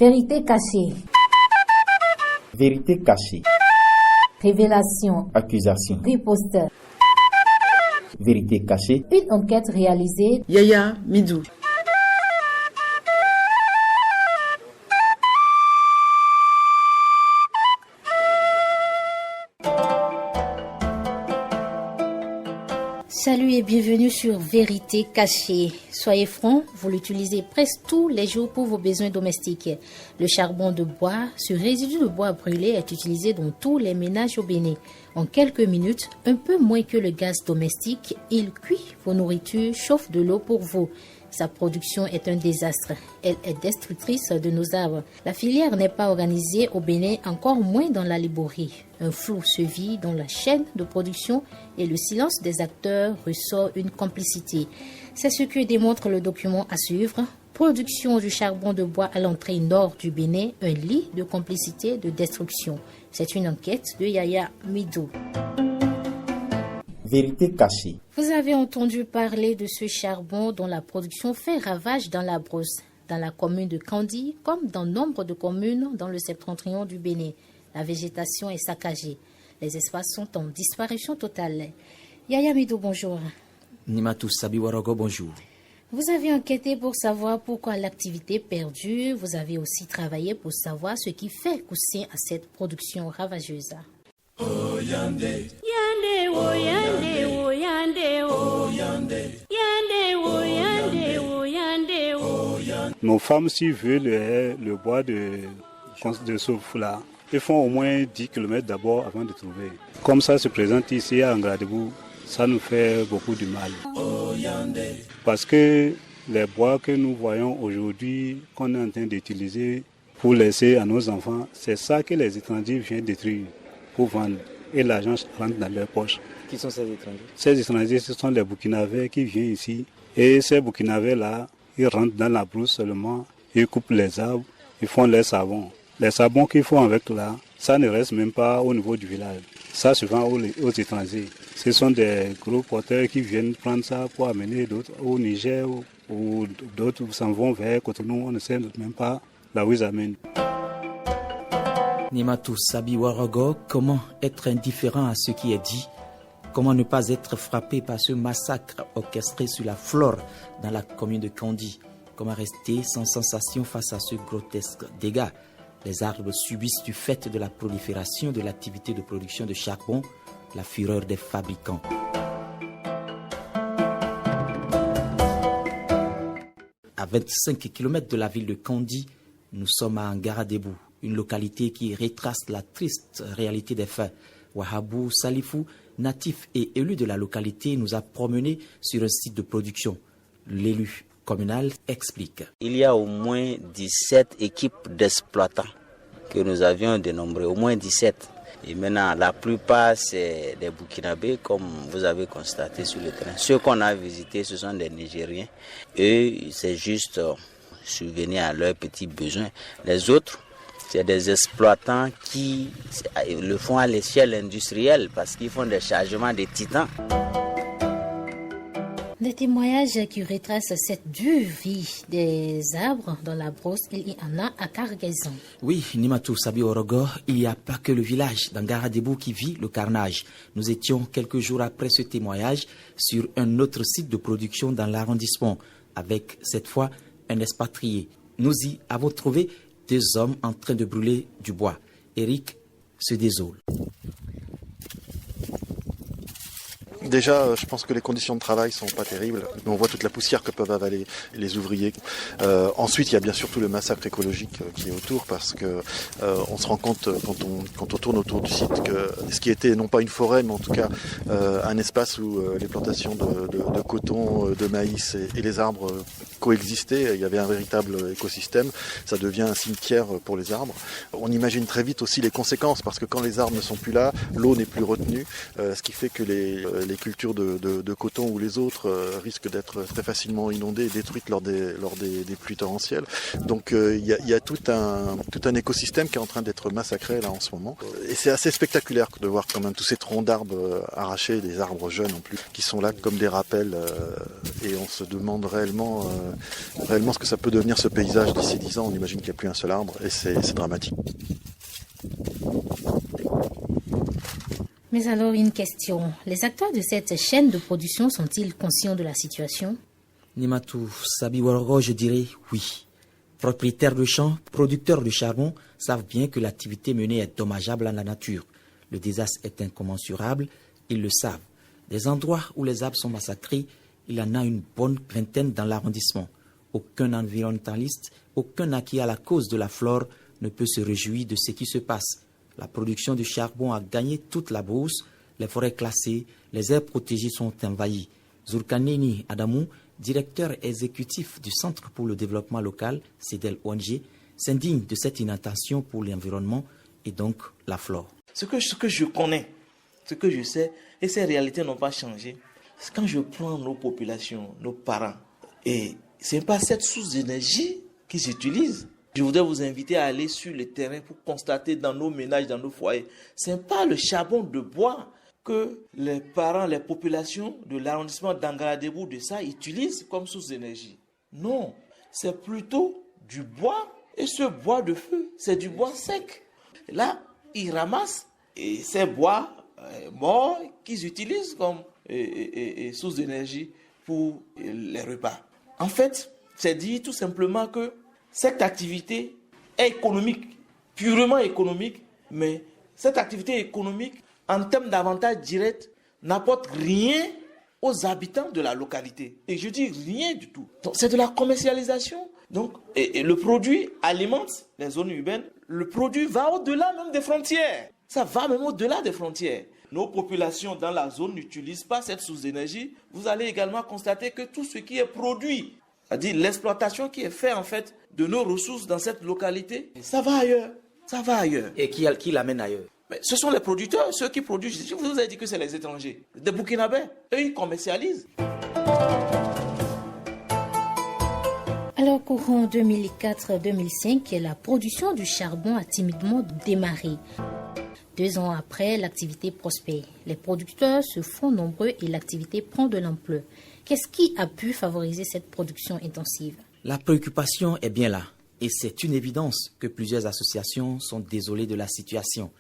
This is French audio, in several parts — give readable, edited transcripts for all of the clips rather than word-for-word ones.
Vérité cachée. Vérité cachée. Révélation. Accusation. Riposte. Vérité cachée. Une enquête réalisée. Yaya Midou. Salut et bienvenue sur Vérité cachée. Soyez francs, vous l'utilisez presque tous les jours pour vos besoins domestiques. Le charbon de bois, ce résidu de bois brûlé est utilisé dans tous les ménages au Bénin. En quelques minutes, un peu moins que le gaz domestique, il cuit vos nourritures, chauffe de l'eau pour vous. Sa production est un désastre. Elle est destructrice de nos arbres. La filière n'est pas organisée au Bénin, encore moins dans la Liborie. Un flou se vit dans la chaîne de production et le silence des acteurs ressort une complicité. C'est ce que démontre le document à suivre. Production du charbon de bois à l'entrée nord du Bénin, un lit de complicité de destruction. C'est une enquête de Yaya Midou. Vérité cachée. Vous avez entendu parler de ce charbon dont la production fait ravage dans la brousse, dans la commune de Kandi, comme dans nombre de communes dans le septentrion du Bénin. La végétation est saccagée. Les espaces sont en disparition totale. Yaya Midou, bonjour. Nimatou Sabiwarago, bonjour. Vous avez enquêté pour savoir pourquoi l'activité perdure. Vous avez aussi travaillé pour savoir ce qui fait cousin à cette production ravageuse. Oh yande, yande, oh yande, oh yande, oh yande, yande, oh yande, oh yande, oh yande. Nos femmes, s'ils veulent le bois de soufre là, ils font au moins 10 km d'abord avant de trouver. Comme ça se présente ici à Angradebou, ça nous fait beaucoup de mal. Oh yande. Parce que les bois que nous voyons aujourd'hui, qu'on est en train d'utiliser pour laisser à nos enfants, c'est ça que les étrangers viennent détruire pour vendre. Et l'argent rentre dans leur poche. Qui sont ces étrangers? Ces étrangers, ce sont les Burkinabés qui viennent ici. Et ces Burkinabés-là, ils rentrent dans la brousse seulement, ils coupent les arbres, ils font les savons. Les savons qu'ils font avec là, ça ne reste même pas au niveau du village. Ça se vend aux étrangers. Ce sont des gros porteurs qui viennent prendre ça pour amener d'autres au Niger ou d'autres s'en vont vers Cotonou, on ne sait même pas là où ils amènent. Nimatou Sabiwarago, comment être indifférent à ce qui est dit? Comment ne pas être frappé par ce massacre orchestré sur la flore dans la commune de Kandi? Comment rester sans sensation face à ce grotesque dégât? Les arbres subissent du fait de la prolifération de l'activité de production de charbon la fureur des fabricants. À 25 km de la ville de Kandi, nous sommes à Ngaradebou, une localité qui retrace la triste réalité des faits. Wahabou Salifou, natif et élu de la localité, nous a promenés sur un site de production. L'élu communal explique. Il y a au moins 17 équipes d'exploitants que nous avions dénombrées, au moins 17. Et maintenant, la plupart, c'est des Burkinabés, comme vous avez constaté sur le terrain. Ceux qu'on a visités, ce sont des Nigériens. Eux, c'est juste subvenir à leurs petits besoins. Les autres, c'est des exploitants qui le font à l'échelle industrielle parce qu'ils font des chargements de titans. Des témoignages qui retracent cette dure vie des arbres dans la brousse, il y en a à Cargaison. Oui, Nimatou Sabiwarago, il n'y a pas que le village d'Angaradebou qui vit le carnage. Nous étions quelques jours après ce témoignage sur un autre site de production dans l'arrondissement, avec cette fois un expatrié. Nous y avons trouvé 2 hommes en train de brûler du bois. Eric se désole. Déjà, je pense que les conditions de travail sont pas terribles. On voit toute la poussière que peuvent avaler les ouvriers. Ensuite, il y a bien sûr tout le massacre écologique qui est autour, parce que on se rend compte quand on tourne autour du site que ce qui était non pas une forêt, mais en tout cas un espace où les plantations de coton, de maïs et les arbres coexistaient. Il y avait un véritable écosystème. Ça devient un cimetière pour les arbres. On imagine très vite aussi les conséquences, parce que quand les arbres ne sont plus là, l'eau n'est plus retenue, ce qui fait que les les cultures de coton ou les autres risquent d'être très facilement inondées et détruites lors des pluies torrentielles. Donc il y a tout un écosystème qui est en train d'être massacré là en ce moment. Et c'est assez spectaculaire de voir quand même tous ces troncs d'arbres arrachés, des arbres jeunes en plus, qui sont là comme des rappels. Et on se demande réellement ce que ça peut devenir ce paysage d'ici 10 ans. On imagine qu'il n'y a plus un seul arbre et c'est dramatique. Mais alors une question, les acteurs de cette chaîne de production sont-ils conscients de la situation? Nimatou Sabiwarago, je dirais oui. Propriétaires de champs, producteurs de charbon savent bien que l'activité menée est dommageable à la nature. Le désastre est incommensurable, ils le savent. Des endroits où les arbres sont massacrés, il y en a une bonne vingtaine dans l'arrondissement. Aucun environnementaliste, aucun acquis à la cause de la flore ne peut se réjouir de ce qui se passe. La production de charbon a gagné toute la brousse, les forêts classées, les aires protégées sont envahies. Zurkaneni Adamou, directeur exécutif du Centre pour le développement local, CEDEL ONG, s'indigne de cette inattention pour l'environnement et donc la flore. Ce que je connais, ce que je sais, et ces réalités n'ont pas changé, c'est quand je prends nos populations, nos parents, et ce n'est pas cette source d'énergie qu'ils utilisent. Je voudrais vous inviter à aller sur le terrain pour constater dans nos ménages, dans nos foyers. Ce n'est pas le charbon de bois que les parents, les populations de l'arrondissement d'Angaladebou de ça utilisent comme source d'énergie. Non, c'est plutôt du bois, et ce bois de feu, c'est du bois sec. Là, ils ramassent et ces bois morts qu'ils utilisent comme source d'énergie pour les repas. En fait, c'est dit tout simplement que cette activité est économique, purement économique, mais cette activité économique, en termes d'avantages directs, n'apporte rien aux habitants de la localité. Et je dis rien du tout. Donc, c'est de la commercialisation. Donc, et le produit alimente les zones urbaines. Le produit va au-delà même des frontières. Ça va même au-delà des frontières. Nos populations dans la zone n'utilisent pas cette source d'énergie. Vous allez également constater que tout ce qui est produit, c'est-à-dire l'exploitation qui est faite en fait de nos ressources dans cette localité, ça va ailleurs. Ça va ailleurs. Et qui l'amène ailleurs? Mais ce sont les producteurs, ceux qui produisent. Je vous ai dit que c'est les étrangers. Des Burkinabés, eux, ils commercialisent. Alors, courant 2004-2005, la production du charbon a timidement démarré. 2 ans après, l'activité prospère. Les producteurs se font nombreux et l'activité prend de l'ampleur. Qu'est-ce qui a pu favoriser cette production intensive? La préoccupation est bien là. Et c'est une évidence que plusieurs associations sont désolées de la situation.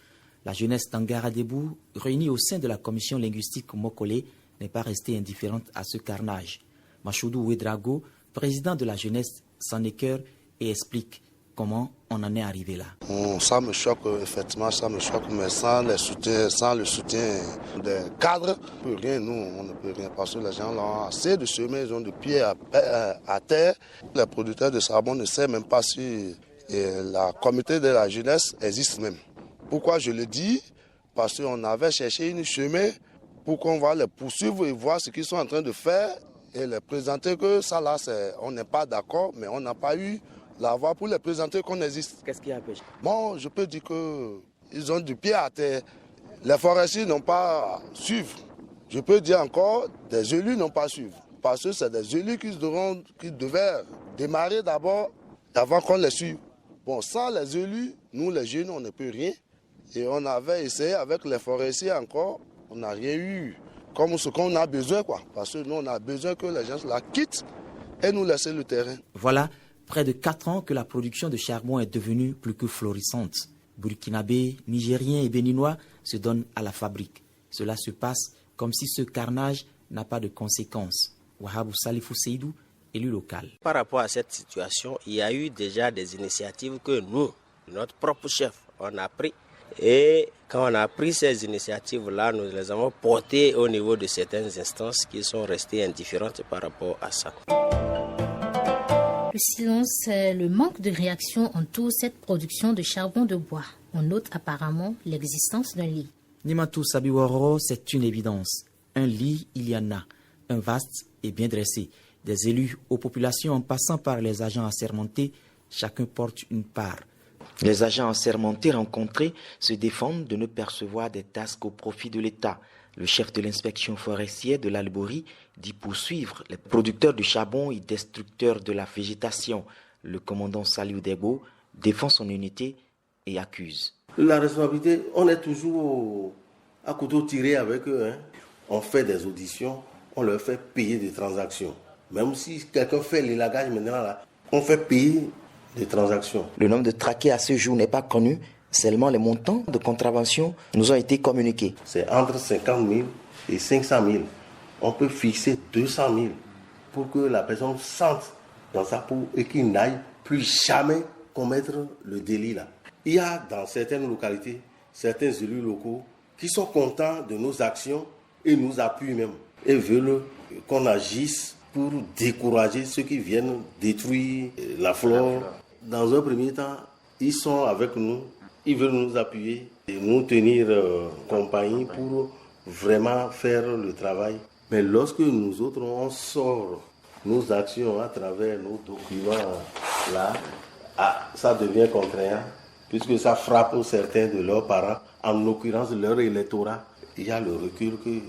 La jeunesse d'Angaladebou, réunie au sein de la commission linguistique Mokole, n'est pas restée indifférente à ce carnage. Machoudou Ouedrago, président de la jeunesse, s'en écoeure et explique comment on en est arrivé là. Ça me choque, effectivement, ça me choque, mais sans le soutien des cadres, on ne peut rien, nous, on ne peut rien, parce que les gens ont assez de semer, ils ont des pieds à terre. Les producteurs de charbon ne savent même pas si la communauté de la jeunesse existe même. Pourquoi je le dis? Parce qu'on avait cherché une chemin pour qu'on va les poursuivre et voir ce qu'ils sont en train de faire et les présenter que ça là, on n'est pas d'accord, mais on n'a pas eu la voie pour les présenter qu'on existe. Qu'est-ce qui a empêché? Bon, je peux dire qu'ils ont du pied à terre. Les forestiers n'ont pas suivi. Je peux dire encore, des élus n'ont pas suivi. Parce que c'est des élus qui devaient démarrer d'abord avant qu'on les suive. Bon, sans les élus, nous les jeunes, on ne peut rien. Et on avait essayé avec les forestiers encore, on n'a rien eu comme ce qu'on a besoin, quoi. Parce que nous, on a besoin que les gens la quittent et nous laissent le terrain. Voilà près de 4 ans que la production de charbon est devenue plus que florissante. Burkinabés, Nigériens et Béninois se donnent à la fabrique. Cela se passe comme si ce carnage n'a pas de conséquences. Wahabou Salifou Seydou, élu local. Par rapport à cette situation, il y a eu déjà des initiatives que nous, notre propre chef, on a pris. Et quand on a pris ces initiatives-là, nous les avons portées au niveau de certaines instances qui sont restées indifférentes par rapport à ça. Le silence, le manque de réaction entoure cette production de charbon de bois. On note apparemment l'existence d'un lit. Nimatou Sabiwaro, c'est une évidence. Un lit, il y en a. Un vaste et bien dressé. Des élus aux populations en passant par les agents assermentés, chacun porte une part. Les agents assermentés rencontrés se défendent de ne percevoir des tasks au profit de l'État. Le chef de l'inspection forestière de l'Albouri dit poursuivre les producteurs de charbon et destructeurs de la végétation. Le commandant Saliou Debo défend son unité et accuse. La responsabilité, on est toujours à couteau tiré avec eux. On fait des auditions, on leur fait payer des transactions. Même si quelqu'un fait l'élagage maintenant, là, on fait payer des transactions. Le nombre de traqués à ce jour n'est pas connu. Seulement les montants de contravention nous ont été communiqués. C'est entre 50 000 et 500 000. On peut fixer 200 000 pour que la personne sente dans sa peau et qu'il n'aille plus jamais commettre le délit là. Il y a dans certaines localités, certains élus locaux qui sont contents de nos actions et nous appuient même et veulent qu'on agisse pour décourager ceux qui viennent détruire la flore. Dans un premier temps, ils sont avec nous, ils veulent nous appuyer et nous tenir compagnie pour vraiment faire le travail. Mais lorsque nous autres, on sort nos actions à travers nos documents, là, ça devient contraignant, puisque ça frappe certains de leurs parents, en l'occurrence leur électorat. Il y a le recul que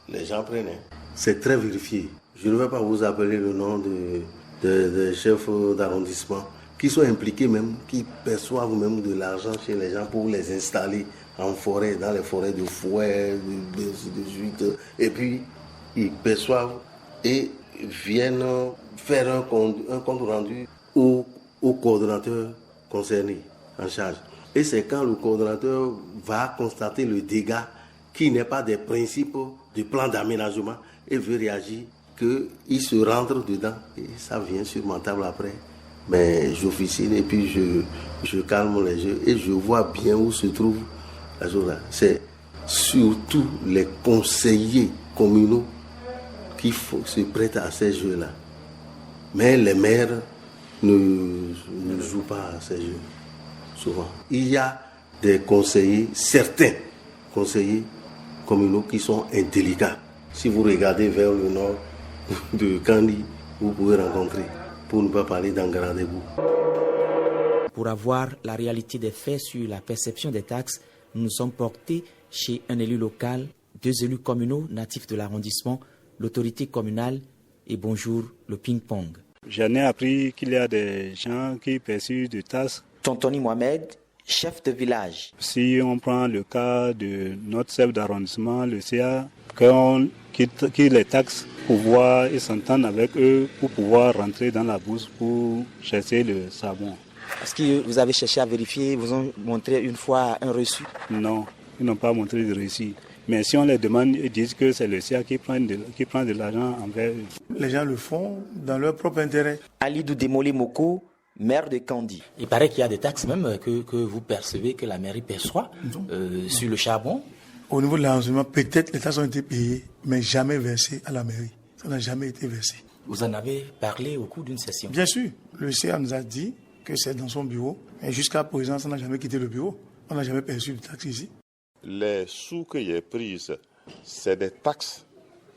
les gens prennent. C'est très vérifié. Je ne vais pas vous appeler le nom de chefs d'arrondissement qui sont impliqués même, qui perçoivent même de l'argent chez les gens pour les installer en forêt, dans les forêts de Fouet, de Juite. Et puis, ils perçoivent et viennent faire un compte rendu au coordonnateur concerné, en charge. Et c'est quand le coordonnateur va constater le dégât qui n'est pas des principes du plan d'aménagement et veut réagir, qu'il se rentre dedans et ça vient sur ma table après. Mais j'officine et puis je calme les jeux et je vois bien où se trouve la chose là. C'est surtout les conseillers communaux qui se prêtent à ces jeux-là. Mais les maires ne jouent pas à ces jeux, souvent. Il y a des conseillers, certains conseillers communaux qui sont indélicats. Si vous regardez vers le nord de Kandi, vous pouvez rencontrer, pour ne pas parler d'Angaradebou. Pour avoir la réalité des faits sur la perception des taxes, nous nous sommes portés chez un élu local, 2 élus communaux natifs de l'arrondissement, l'autorité communale et bonjour le ping-pong. J'en ai appris qu'il y a des gens qui perçoivent des taxes. Tontoni Mohamed, chef de village. Si on prend le cas de notre chef d'arrondissement, le CA, qu'on quitte les taxes pour pouvoir s'entendre avec eux pour pouvoir rentrer dans la bourse pour chercher le savon. Est-ce que vous avez cherché à vérifier, vous ont montré une fois un reçu? Non, ils n'ont pas montré de reçu. Mais si on les demande, ils disent que c'est le CA qui prend de l'argent envers eux. Les gens le font dans leur propre intérêt. Alidou Demolé Moko, maire de Kandi. Il paraît qu'il y a des taxes même que vous percevez, que la mairie perçoit sur le charbon. Au niveau de l'arrondissement, peut-être les taxes ont été payées, mais jamais versées à la mairie. Ça n'a jamais été versé. Vous en avez parlé au cours d'une session? Bien sûr. Le CA nous a dit que c'est dans son bureau. Et jusqu'à présent, ça n'a jamais quitté le bureau. On n'a jamais perçu de taxes ici. Les sous que j'ai prises, c'est des taxes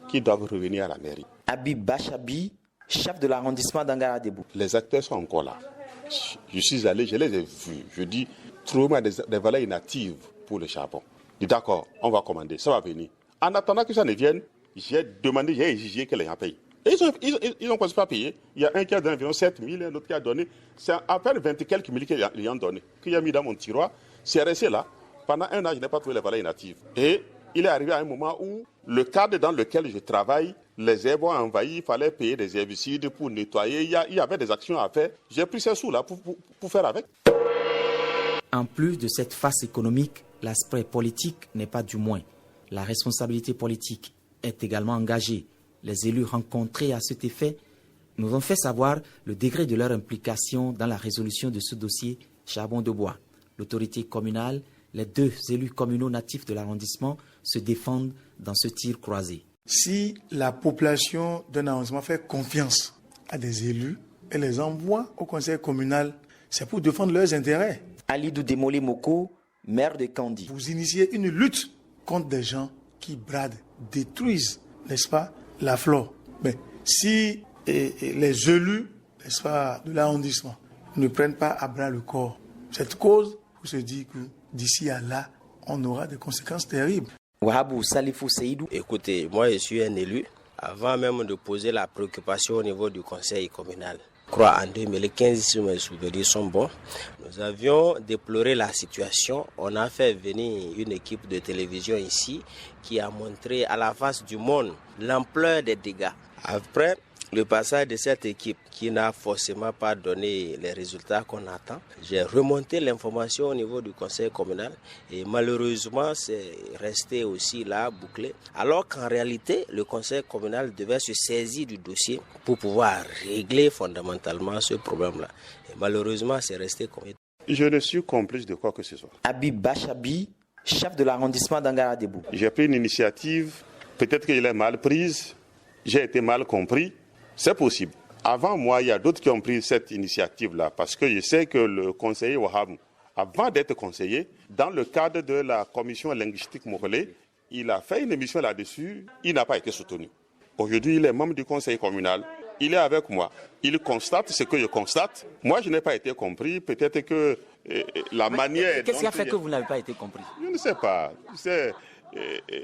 qui doivent revenir à la mairie. Habib Bachabi, chef de l'arrondissement d'Angaradebou. Les acteurs sont encore là. Je suis allé, je les ai vus. Je dis, trouvez-moi des valeurs inactives pour le charbon. Je dis, d'accord, on va commander, ça va venir. En attendant que ça ne vienne, j'ai demandé, j'ai exigé que les gens payent. Et ils ont commencé à payer. Il y a un qui a donné environ 7 000, un autre qui a donné. C'est à peine 20 et quelques mille qu'ils ont donné, qu'il a mis dans mon tiroir. C'est resté là. Pendant un an, je n'ai pas trouvé les valeurs inactives. Et il est arrivé à un moment où le cadre dans lequel je travaille, les herbes ont envahi, il fallait payer des herbicides pour nettoyer. Il y avait des actions à faire. J'ai pris ces sous-là pour faire avec. En plus de cette face économique, l'aspect politique n'est pas du moins. La responsabilité politique est également engagée. Les élus rencontrés à cet effet nous ont fait savoir le degré de leur implication dans la résolution de ce dossier charbon de bois. L'autorité communale, les 2 élus communaux natifs de l'arrondissement se défendent dans ce tir croisé. Si la population d'un arrondissement fait confiance à des élus et les envoie au conseil communal, c'est pour défendre leurs intérêts. Alidou Demolé Moko, maire de Kandi. Vous initiez une lutte contre des gens qui bradent, détruisent, n'est-ce pas, la flore. Mais si les élus, n'est-ce pas, de l'arrondissement ne prennent pas à bras le corps cette cause, vous se dites que d'ici à là, on aura des conséquences terribles. Wahabou Salifou Seydou. Écoutez, moi je suis un élu. Avant même de poser la préoccupation au niveau du conseil communal, je crois en 2015, si mes souvenirs sont bons, nous avions déploré la situation. On a fait venir une équipe de télévision ici qui a montré à la face du monde l'ampleur des dégâts. Après le passage de cette équipe qui n'a forcément pas donné les résultats qu'on attend, j'ai remonté l'information au niveau du conseil communal et malheureusement c'est resté aussi là bouclé. Alors qu'en réalité, le conseil communal devait se saisir du dossier pour pouvoir régler fondamentalement ce problème-là. Et malheureusement, c'est resté comme ça. Je ne suis complice de quoi que ce soit. Habib Bachabi, chef de l'arrondissement d'Angara-Debout. J'ai pris une initiative, peut-être que je l'ai mal prise, j'ai été mal compris. C'est possible. Avant moi, il y a d'autres qui ont pris cette initiative-là parce que je sais que le conseiller Wahab, avant d'être conseiller, dans le cadre de la commission linguistique Mokole, il a fait une émission là-dessus, il n'a pas été soutenu. Aujourd'hui, il est membre du conseil communal, il est avec moi, il constate ce que je constate. Moi, je n'ai pas été compris, peut-être que la manière... Qu'est-ce qui a fait que vous n'avez pas été compris? Je ne sais pas.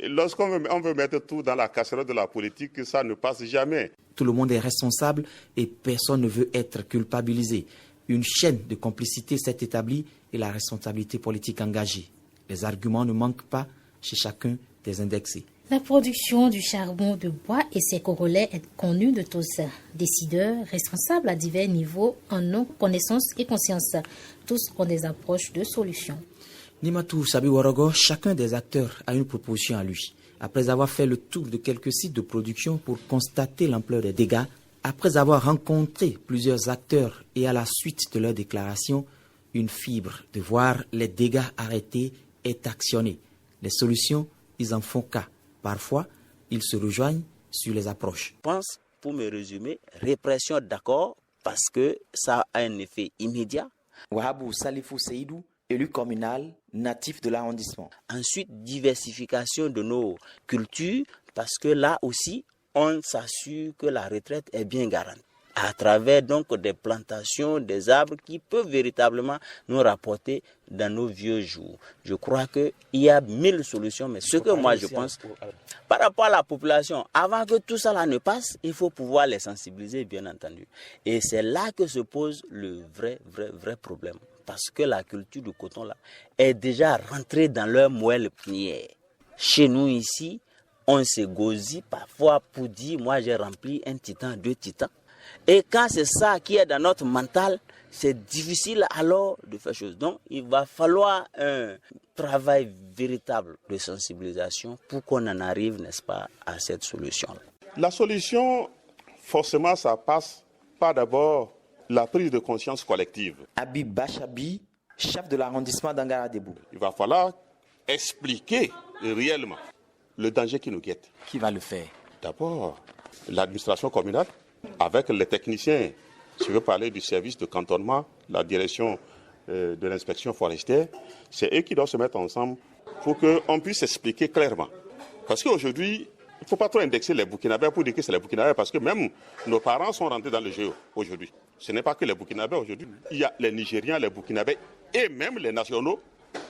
Lorsqu'on veut mettre tout dans la casserole de la politique, ça ne passe jamais. Tout le monde est responsable et personne ne veut être culpabilisé. Une chaîne de complicité s'est établie et la responsabilité politique engagée. Les arguments ne manquent pas chez chacun des indexés. La production du charbon de bois et ses corollaires est connue de tous. Décideurs, responsables à divers niveaux en ont connaissance et conscience. Tous ont des approches de solutions. Nimatou Sabi Warago, chacun des acteurs a une proposition à lui. Après avoir fait le tour de quelques sites de production pour constater l'ampleur des dégâts, après avoir rencontré plusieurs acteurs et à la suite de leur déclaration, une fibre de voir les dégâts arrêtés est actionnée. Les solutions, ils en font cas. Parfois, ils se rejoignent sur les approches. Je pense, pour me résumer, répression d'accord parce que ça a un effet immédiat. Wahabou Salifou Seydou, élu communal, natif de l'arrondissement. Ensuite, diversification de nos cultures, parce que là aussi, on s'assure que la retraite est bien garantie. À travers donc des plantations, des arbres qui peuvent véritablement nous rapporter dans nos vieux jours. Je crois qu'il y a 1000 solutions, mais ce que moi je pense, par rapport à la population, avant que tout ça là ne passe, il faut pouvoir les sensibiliser, bien entendu. Et c'est là que se pose le vrai problème. Parce que la culture du coton là est déjà rentrée dans leur moelle première. Chez nous ici, on se gosille parfois pour dire moi j'ai rempli 1 titan, 2 titans. Et quand c'est ça qui est dans notre mental, c'est difficile alors de faire chose. Donc il va falloir un travail véritable de sensibilisation pour qu'on en arrive, n'est-ce pas, à cette solution-là. La solution, forcément, ça passe par d'abord la prise de conscience collective. Habib Bachabi, chef de l'arrondissement d'Angara-Debout. Il va falloir expliquer réellement le danger qui nous guette. Qui va le faire? D'abord, l'administration communale, avec les techniciens. Je veux parler du service de cantonnement, la direction de l'inspection forestière. C'est eux qui doivent se mettre ensemble pour qu'on puisse expliquer clairement. Parce qu'aujourd'hui, il ne faut pas trop indexer les Burkinabés pour dire que c'est les Burkinabés, parce que même nos parents sont rentrés dans le jeu aujourd'hui. Ce n'est pas que les Burkinabés aujourd'hui. Il y a les Nigériens, les Burkinabés et même les nationaux.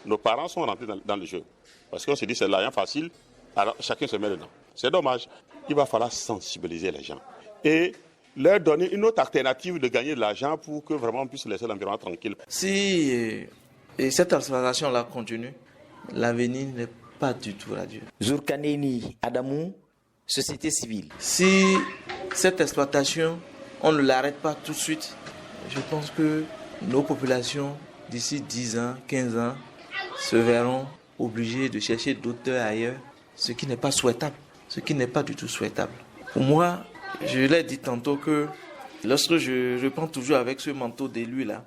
Nos parents sont rentrés dans le jeu. Parce qu'on se dit c'est l'argent facile, alors chacun se met dedans. C'est dommage. Il va falloir sensibiliser les gens et leur donner une autre alternative de gagner de l'argent pour que vraiment on puisse laisser l'environnement tranquille. Si cette exploitation-là continue, l'avenir n'est pas du tout radieux. Zourkaneni Adamou, société civile. Si cette exploitation, on ne l'arrête pas tout de suite, je pense que nos populations, d'ici 10 ans, 15 ans, se verront obligées de chercher d'autres ailleurs, ce qui n'est pas souhaitable, ce qui n'est pas du tout souhaitable. Pour moi, je l'ai dit tantôt que lorsque je reprends toujours avec ce manteau d'élu là,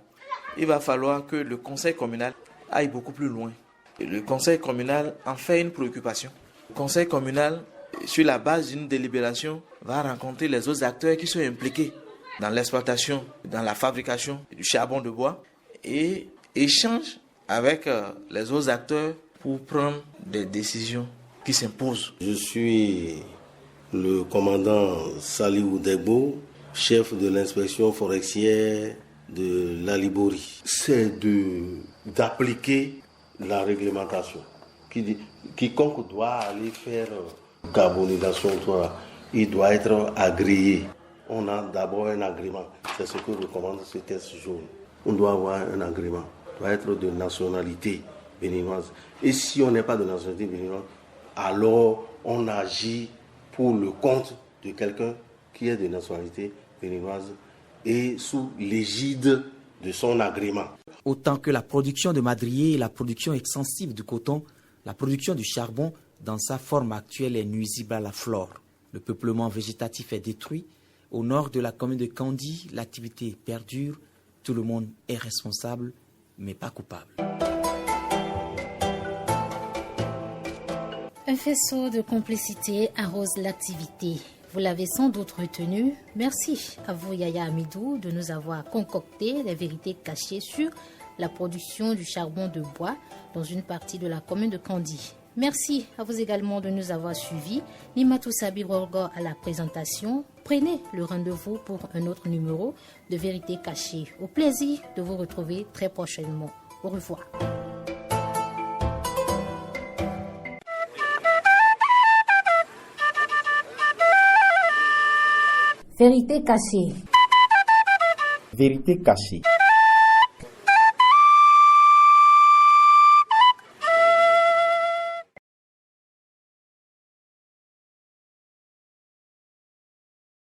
il va falloir que le conseil communal aille beaucoup plus loin. Et le conseil communal en fait une préoccupation. Le conseil communal, sur la base d'une délibération, va rencontrer les autres acteurs qui sont impliqués dans l'exploitation, dans la fabrication du charbon de bois et échange avec les autres acteurs pour prendre des décisions qui s'imposent. Je suis le commandant Saliou Degbo, chef de l'inspection forestière de la Libori. C'est d'appliquer la réglementation. qui dit quiconque doit aller faire carbonisation, il doit être agréé. On a d'abord un agrément. C'est ce que recommande ce test jaune. On doit avoir un agrément. On doit être de nationalité béninoise. Et si on n'est pas de nationalité béninoise, alors on agit pour le compte de quelqu'un qui est de nationalité béninoise et sous l'égide de son agrément. Autant que la production de madriers et la production extensive du coton, la production du charbon dans sa forme actuelle est nuisible à la flore. Le peuplement végétatif est détruit. Au nord de la commune de Kandi, l'activité perdure. Tout le monde est responsable, mais pas coupable. Un faisceau de complicité arrose l'activité. Vous l'avez sans doute retenu. Merci à vous, Yaya Amidou, de nous avoir concocté les vérités cachées sur la production du charbon de bois dans une partie de la commune de Kandi. Merci à vous également de nous avoir suivis. Nimatou Sabirorgo à la présentation. Prenez le rendez-vous pour un autre numéro de Vérité cachée. Au plaisir de vous retrouver très prochainement. Au revoir. Vérité cachée. Vérité cachée.